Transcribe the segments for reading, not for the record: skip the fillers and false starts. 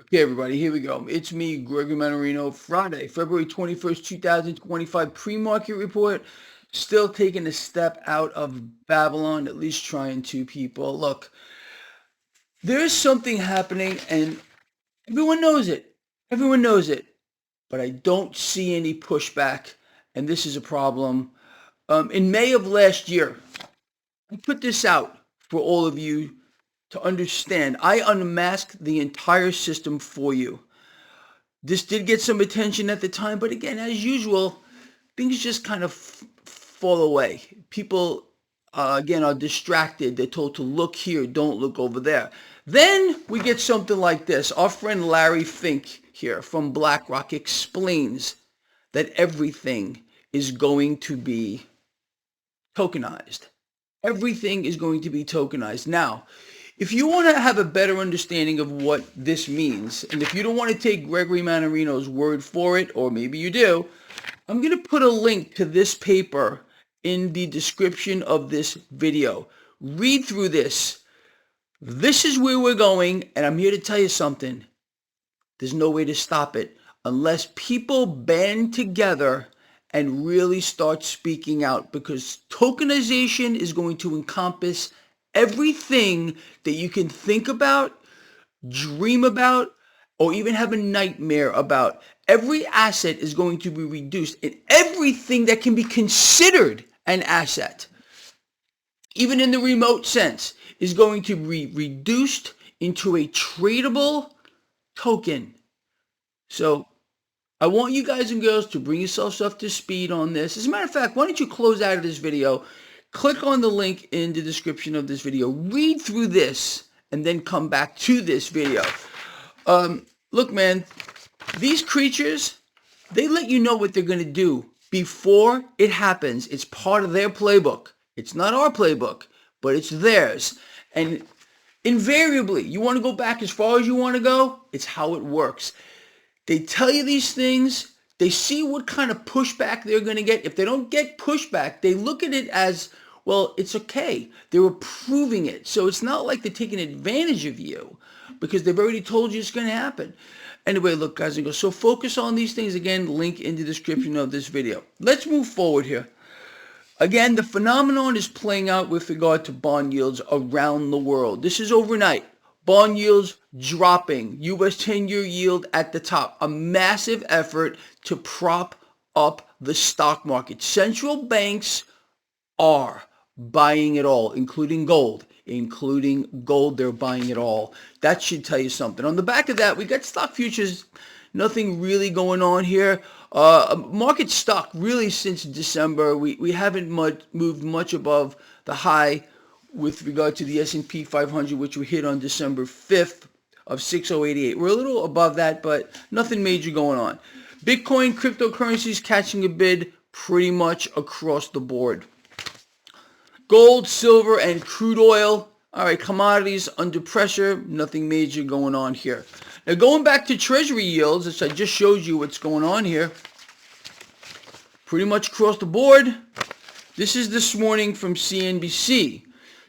Okay, everybody, here we go. It's me, Gregory Mannarino, Friday, February 21st, 2025 pre-market report. Still taking a step out of Babylon, at least trying to, people. Look, there is something happening and everyone knows it. Everyone knows it. But I don't see any pushback, and this is a problem. In May of last year, I put this out for all of you to understand. I unmasked the entire system for you. This did get some attention at the time, but again, as usual, things just kind of fall away. People, again, are distracted. They're told to look here, don't look over there. Then we get something like this. Our friend Larry Fink here from BlackRock explains that everything is going to be tokenized. Everything is going to be tokenized. Now, if you want to have a better understanding of what this means, and if you don't want to take Gregory Mannarino's word for it, or maybe you do, I'm going to put a link to this paper in the description of this video. Read through this. This is where we're going, and I'm here to tell you something. There's no way to stop it unless people band together and really start speaking out, because tokenization is going to encompass everything that you can think about, dream about, or even have a nightmare about. Every asset is going to be reduced, and everything that can be considered an asset, even in the remote sense, is going to be reduced into a tradable token. So I want you guys and girls to bring yourselves up to speed on this. As a matter of fact, why don't you close out of this video, click on the link in the description of this video, read through this, and then come back to this video. Look, man, these creatures, they let you know what they're going to do before it happens. It's part of their playbook. It's not our playbook, but it's theirs. And invariably, you want to go back as far as you want to go, it's how it works. They tell you these things. They see what kind of pushback they're going to get. If they don't get pushback, they look at it as, well, it's okay. They're approving it. So it's not like they're taking advantage of you because they've already told you it's going to happen. Anyway, look, guys and girls, so focus on these things. Again, link in the description of this video. Let's move forward here. Again, the phenomenon is playing out with regard to bond yields around the world. This is overnight. Bond yields dropping, U.S. 10-year yield at the top. A massive effort to prop up the stock market. Central banks are buying it all, including gold. They're buying it all. That should tell you something. On the back of that, we got stock futures. Nothing really going on here. Market stuck really since December. We haven't moved much above the high with regard to the S&P 500, which we hit on December 5th of 6088. We're a little above that, but nothing major going on. Bitcoin, cryptocurrencies catching a bid pretty much across the board. Gold, silver, and crude oil. All right, commodities under pressure. Nothing major going on here. Now, going back to Treasury yields, as I just showed you what's going on here, pretty much across the board. This is this morning from CNBC.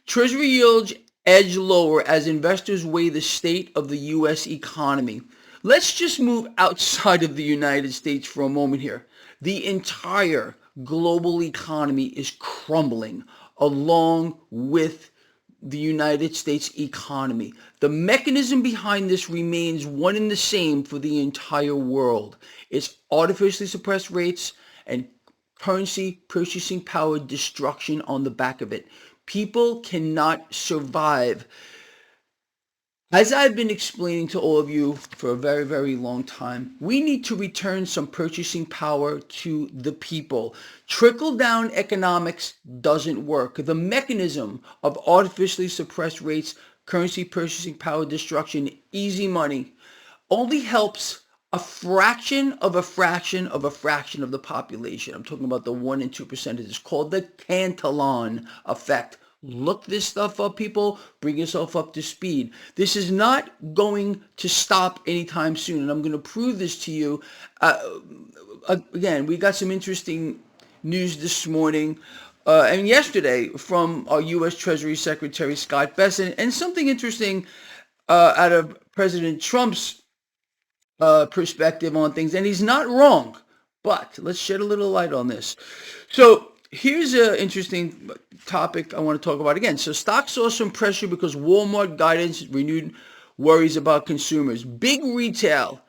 Treasury yields edge lower as investors weigh the state of the U.S. economy. Let's just move outside of the United States for a moment here. The entire global economy is crumbling along with the United States economy. The mechanism behind this remains one and the same for the entire world. It's artificially suppressed rates and currency purchasing power destruction on the back of it. People cannot survive. As I've been explaining to all of you for a very, very long time, we need to return some purchasing power to the people. Trickle-down economics doesn't work. The mechanism of artificially suppressed rates, currency purchasing power destruction, easy money, only helps a fraction of a fraction of a fraction of the population. I'm talking about the 1 and 2%. It's called the Cantillon effect. Look this stuff up, people. Bring yourself up to speed. This is not going to stop anytime soon, and I'm going to prove this to you. Again, we got some interesting news this morning and yesterday from our U.S. Treasury Secretary Scott Bessent, and something interesting out of President Trump's perspective on things, and he's not wrong. But let's shed a little light on this. So here's an interesting topic I want to talk about again. So stocks saw some pressure because Walmart guidance renewed worries about consumers. Big retail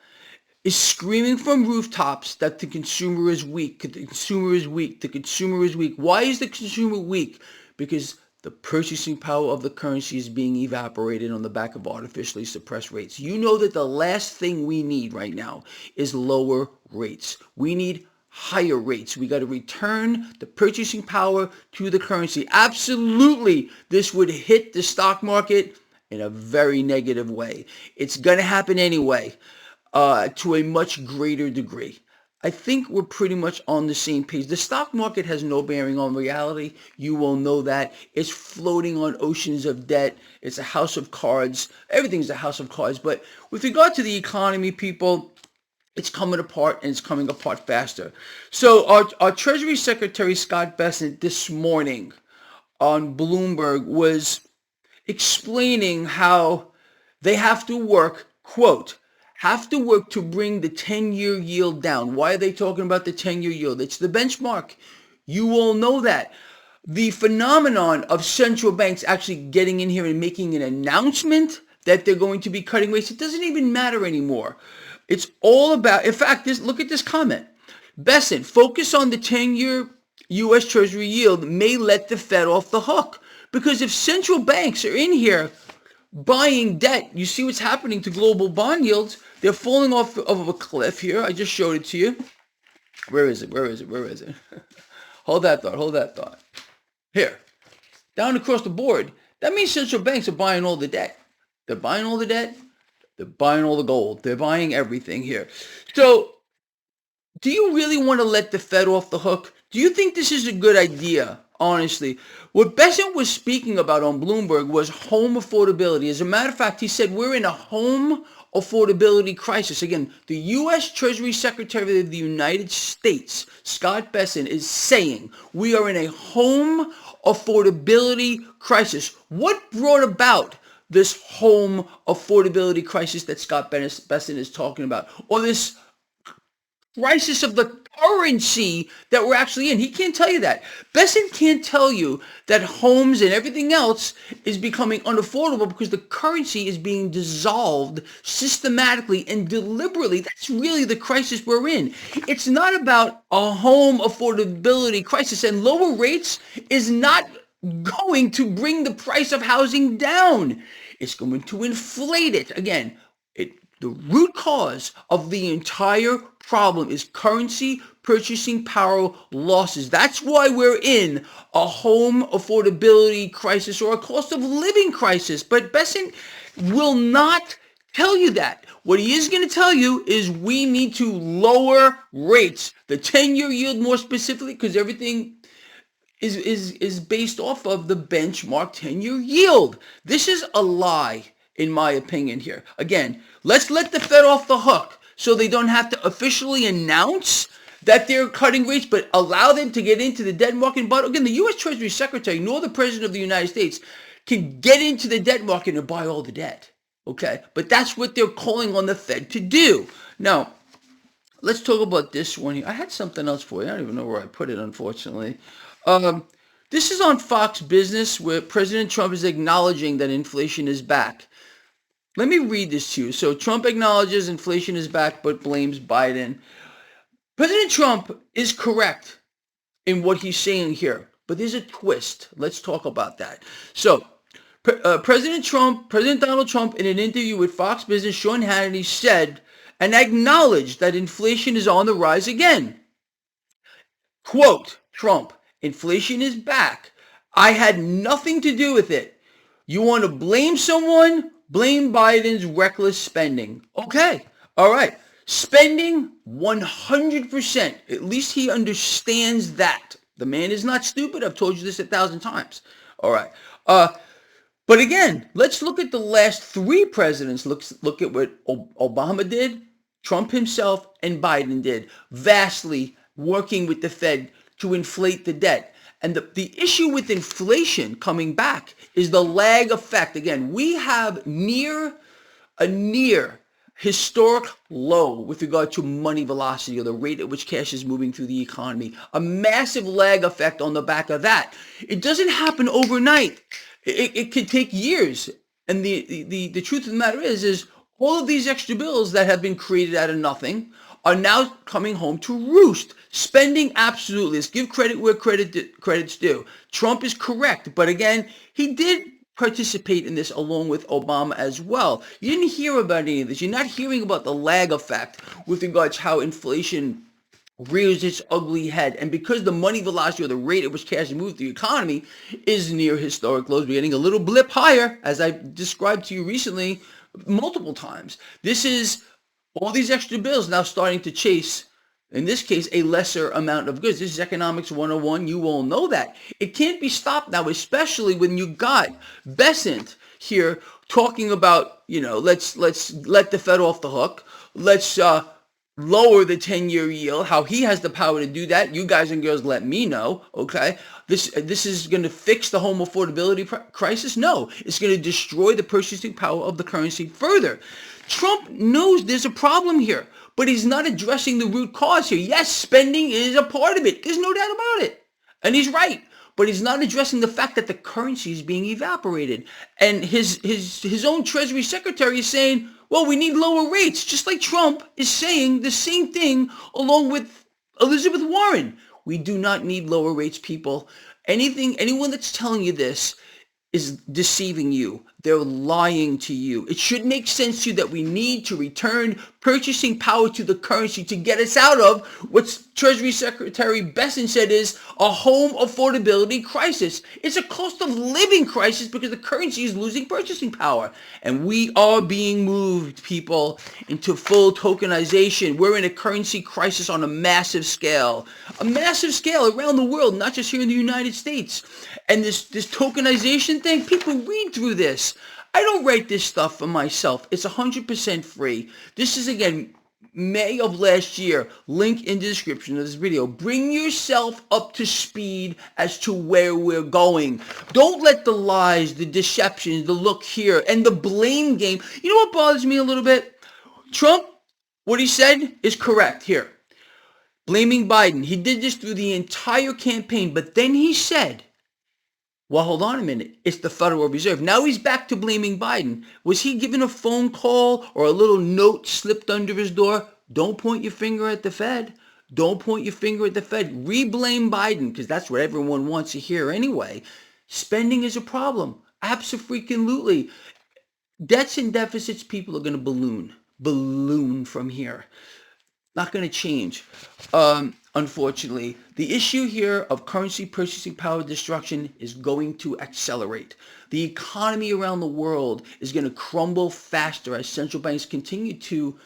is screaming from rooftops that the consumer is weak. The consumer is weak. The consumer is weak. Why is the consumer weak? Because the purchasing power of the currency is being evaporated on the back of artificially suppressed rates. You know that the last thing we need right now is lower rates. We need higher rates. We got to return the purchasing power to the currency. Absolutely, this would hit the stock market in a very negative way. It's going to happen anyway, to a much greater degree. I think we're pretty much on the same page. The stock market has no bearing on reality. You will know that. It's floating on oceans of debt. It's a house of cards. Everything's a house of cards. But with regard to the economy, people, it's coming apart, and it's coming apart faster. So our Treasury Secretary, Scott Bessent, this morning on Bloomberg was explaining how they have to work, quote, have to work to bring the 10-year yield down. Why are they talking about the 10-year yield? It's the benchmark. You all know that. The phenomenon of central banks actually getting in here and making an announcement that they're going to be cutting rates, it doesn't even matter anymore. It's all about, in fact, look at this comment. Bessent, focus on the 10-year U.S. Treasury yield may let the Fed off the hook. Because if central banks are in here buying debt, you see what's happening to global bond yields. They're falling off of a cliff here. I just showed it to you. Where is it? Hold that thought. Here. Down across the board. That means central banks are buying all the debt. They're buying all the debt. They're buying all the gold. They're buying everything here. So, do you really want to let the Fed off the hook? Do you think this is a good idea? Honestly, what Bessent was speaking about on Bloomberg was home affordability. As a matter of fact, he said we're in a home affordability crisis. Again, the U.S. Treasury Secretary of the United States, Scott Bessent, is saying we are in a home affordability crisis. What brought about this home affordability crisis that Scott Bessent is talking about? Or this crisis of the currency that we're actually in? He can't tell you that. Bessent can't tell you that homes and everything else is becoming unaffordable because the currency is being dissolved systematically and deliberately. That's really the crisis we're in. It's not about a home affordability crisis, and lower rates is not going to bring the price of housing down. It's going to inflate it. Again, the root cause of the entire problem is currency purchasing power losses. That's why we're in a home affordability crisis or a cost of living crisis. But Bessent will not tell you that. What he is going to tell you is we need to lower rates. The 10-year yield more specifically, because everything is based off of the benchmark 10-year yield. This is a lie, in my opinion here. Again, let's let the Fed off the hook so they don't have to officially announce that they're cutting rates, but allow them to get into the debt market. But again, the U.S. Treasury Secretary nor the President of the United States can get into the debt market and buy all the debt. Okay? But that's what they're calling on the Fed to do. Now, let's talk about this one here. I had something else for you. I don't even know where I put it, unfortunately. This is on Fox Business, where President Trump is acknowledging that inflation is back. Let me read this to you. So Trump acknowledges inflation is back, but blames Biden. President Trump is correct in what he's saying here, but there's a twist. Let's talk about that. So President Donald Trump, in an interview with Fox Business, Sean Hannity said and acknowledged that inflation is on the rise again. Quote, Trump, inflation is back. I had nothing to do with it. You want to blame someone? Blame Biden's reckless spending. Okay. All right. Spending 100%. At least he understands that. The man is not stupid. I've told you this 1,000 times. All right. But again, let's look at the last three presidents. Look at what Obama did, Trump himself, and Biden did. Vastly working with the Fed to inflate the debt. And the issue with inflation coming back is the lag effect. Again, we have a near historic low with regard to money velocity, or the rate at which cash is moving through the economy. A massive lag effect on the back of that. It doesn't happen overnight. It could take years. And the truth of the matter is all of these extra bills that have been created out of nothing are now coming home to roost. Spending, absolutely. Let's give credit where credit's due. Trump is correct, but again, he did participate in this along with Obama as well. You didn't hear about any of this. You're not hearing about the lag effect with regards to how inflation rears its ugly head. And because the money velocity, or the rate at which cash moves through the economy, is near historic lows, we're getting a little blip higher, as I described to you recently multiple times. This is all these extra bills now starting to chase, in this case, a lesser amount of goods. This is economics 101. You all know that. It can't be stopped now, especially when you got Besant here talking about, let's let the Fed off the hook. Let's lower the 10-year yield, how he has the power to do that. You guys and girls let me know, okay? This is going to fix the home affordability crisis? No, it's going to destroy the purchasing power of the currency further. Trump knows there's a problem here, but he's not addressing the root cause here. Yes, spending is a part of it. There's no doubt about it. And he's right. But he's not addressing the fact that the currency is being evaporated. And his own Treasury Secretary is saying, well, we need lower rates, just like Trump is saying the same thing along with Elizabeth Warren. We do not need lower rates, people. Anyone that's telling you this is deceiving you. They're lying to you. It should make sense to you that we need to return purchasing power to the currency to get us out of what Treasury Secretary Besant said is a home affordability crisis. It's a cost of living crisis because the currency is losing purchasing power. And we are being moved, people, into full tokenization. We're in a currency crisis on a massive scale around the world, not just here in the United States. And this tokenization thing, people read through this. I don't write this stuff for myself. It's 100% free. This is, again, May of last year. Link in the description of this video. Bring yourself up to speed as to where we're going. Don't let the lies, the deceptions, the look here, and the blame game. You know what bothers me a little bit? Trump, what he said is correct here. Blaming Biden. He did this through the entire campaign, but then he said, well, hold on a minute. It's the Federal Reserve. Now he's back to blaming Biden. Was he given a phone call or a little note slipped under his door? Don't point your finger at the Fed. Don't point your finger at the Fed. Re-blame Biden, because that's what everyone wants to hear anyway. Spending is a problem. Abso-freaking-lutely. Debts and deficits, people are going to balloon from here. Not going to change. Unfortunately, the issue here of currency purchasing power destruction is going to accelerate. The economy around the world is going to crumble faster as central banks continue to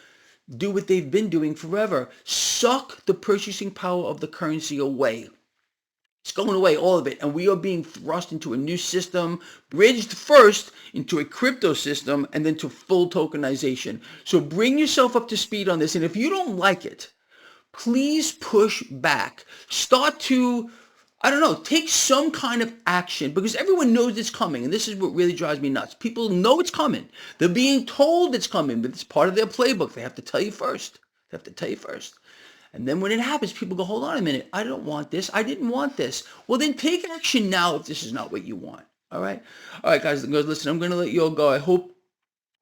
do what they've been doing forever. Suck the purchasing power of the currency away. It's going away, all of it. And we are being thrust into a new system, bridged first into a crypto system and then to full tokenization. So bring yourself up to speed on this. And if you don't like it, please push back. Start to, take some kind of action, because everyone knows it's coming. And this is what really drives me nuts. People know it's coming. They're being told it's coming, but it's part of their playbook. They have to tell you first. And then when it happens, people go, hold on a minute. I don't want this. I didn't want this. Well, then take action now if this is not what you want. All right? All right, guys and girls, listen, I'm going to let you all go. I hope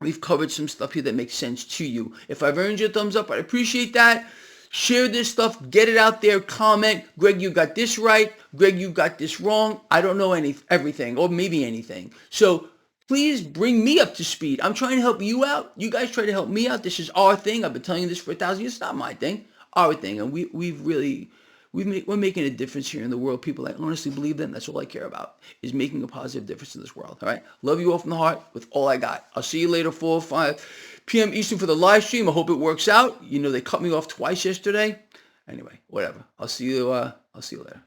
we've covered some stuff here that makes sense to you. If I've earned your thumbs up, I'd appreciate that. Share this stuff. Get it out there. Comment. Greg, you got this right. Greg, you got this wrong. I don't know everything, or maybe anything. So please bring me up to speed. I'm trying to help you out. You guys try to help me out. This is our thing. I've been telling you this for 1,000 years. It's not my thing. Our thing. And we're making a difference here in the world. People, I honestly believe that. And that's all I care about, is making a positive difference in this world. All right. Love you all from the heart with all I got. I'll see you later, 4 or 5 p.m. Eastern for the live stream. I hope it works out. They cut me off twice yesterday. Anyway, whatever. I'll see you later.